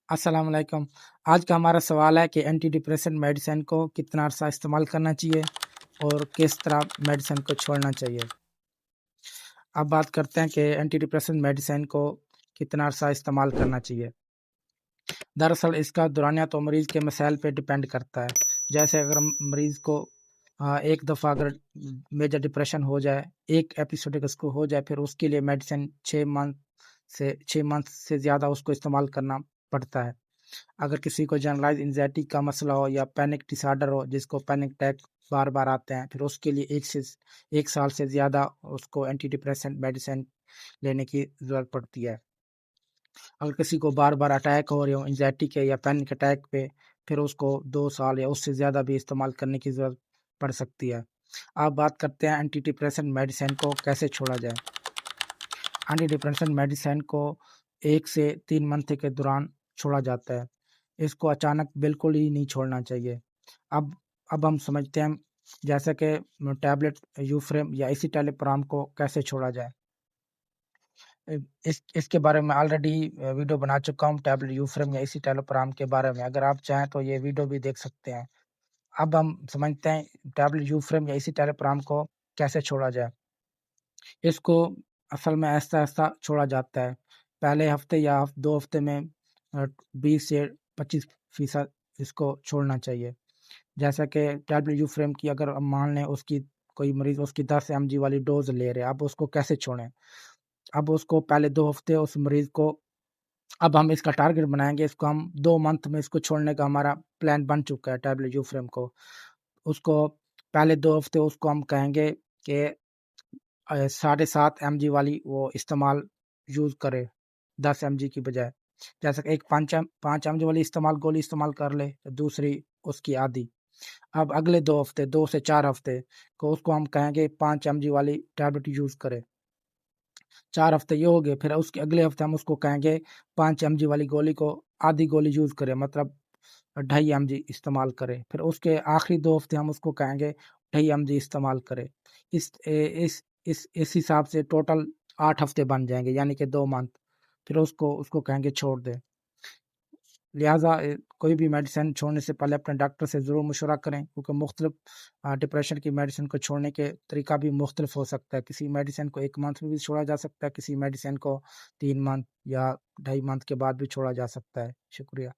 अस्सलाम वालेकुम। आज का हमारा सवाल है कि एंटी डिप्रेसेंट मेडिसिन को कितना अरसा इस्तेमाल करना चाहिए और किस तरह मेडिसिन को छोड़ना चाहिए। अब बात करते हैं कि एंटी डिप्रेसेंट मेडिसिन को कितना अरसा इस्तेमाल करना चाहिए। दरअसल इसका दौरानिया तो मरीज़ के मसाइल पे डिपेंड करता है। जैसे अगर मरीज़ को एक दफ़ा अगर मेजर डिप्रेशन हो जाए, एक एपिसोडिक उसको हो जाए, फिर उसके लिए मेडिसिन 6 मंथ से ज़्यादा उसको इस्तेमाल करना पड़ता है। अगर किसी को जनरलाइज एंजाइटी का मसला हो या पैनिक डिसऑर्डर हो, जिसको पैनिक अटैक बार बार आते हैं, फिर उसके लिए 1 साल से ज़्यादा उसको एंटी डिप्रेसेंट मेडिसिन लेने की ज़रूरत पड़ती है। अगर किसी को बार बार अटैक हो रहे हो एंजाइटी के या पैनिक अटैक पे, फिर उसको 2 साल या उससे ज़्यादा भी इस्तेमाल करने की ज़रूरत पड़ सकती है। अब बात करते हैं एंटी डिप्रेसेंट मेडिसिन को कैसे छोड़ा जाए। एंटी डिप्रेसेंट मेडिसिन को 1 से 3 मंथ के दौरान छोड़ा जाता है। इसको अचानक बिल्कुल ही नहीं छोड़ना चाहिए। अब अब हम समझते हैं जैसे कि टैबलेट यूफ्रेम या एसिटालिप्राम को कैसे छोड़ा जाए। इसके बारे में ऑलरेडी वीडियो बना चुका हूँ टैबलेट यूफ्रेम या एसिटालिप्राम के बारे में। अगर आप चाहें तो ये वीडियो भी देख सकते हैं। अब हम समझते हैं टैबलेट यूफ्रेम या एसिटालिप्राम को कैसे छोड़ा जाए। इसको असल में ऐसा-ऐसा छोड़ा जाता है। पहले हफ़्ते या 2 हफ़्ते में 20 से 25% इसको छोड़ना चाहिए। जैसा कि टैबलेट यूफ्रेम की अगर हम मान लें उसकी कोई मरीज़ उसकी 10 एमजी वाली डोज़ ले रहे हैं, अब उसको कैसे छोड़ें? अब उसको पहले 2 हफ़्ते उस मरीज़ को अब हम इसका टारगेट बनाएँगे, इसको हम 2 मंथ में इसको छोड़ने का हमारा प्लान बन चुका है टैबलेट यूफ्रेम को। उसको पहले 2 हफ़्ते उसको हम कहेंगे कि 7.5 एमजी वाली वो इस्तेमाल यूज़ करे 10 एमजी की बजाय। जैसे कि एक 5 एमजी वाली गोली इस्तेमाल कर ले, तो दूसरी उसकी आधी। अब अगले 2 हफ़्ते 2 से 4 हफ़्ते को उसको हम कहेंगे 5 एमजी वाली टैबलेट यूज़ करे। 4 हफ़्ते ये हो गए, फिर उसके अगले हफ़्ते हम उसको कहेंगे 5 एमजी वाली गोली को आधी गोली यूज़ करे, मतलब 2.5 एमजी इस्तेमाल करे। फिर उसके आखिरी 2 हफ़्ते हम उसको कहेंगे 2.5 एमजी इस्तेमाल करे। इस हिसाब से टोटल 8 हफ़्ते बन जाएँगे, यानी कि 2 मंथ। फिर उसको उसको कहेंगे छोड़ दे। लिहाज़ा कोई भी मेडिसिन छोड़ने से पहले अपने डॉक्टर से ज़रूर मशवरा करें, क्योंकि मुख्तलिफ डिप्रेशन की मेडिसिन को छोड़ने के तरीका भी मुख्तलिफ हो सकता है। किसी मेडिसिन को 1 मंथ में भी छोड़ा जा सकता है, किसी मेडिसिन को 3 मंथ या 2.5 मंथ के बाद भी छोड़ा जा सकता है। शुक्रिया।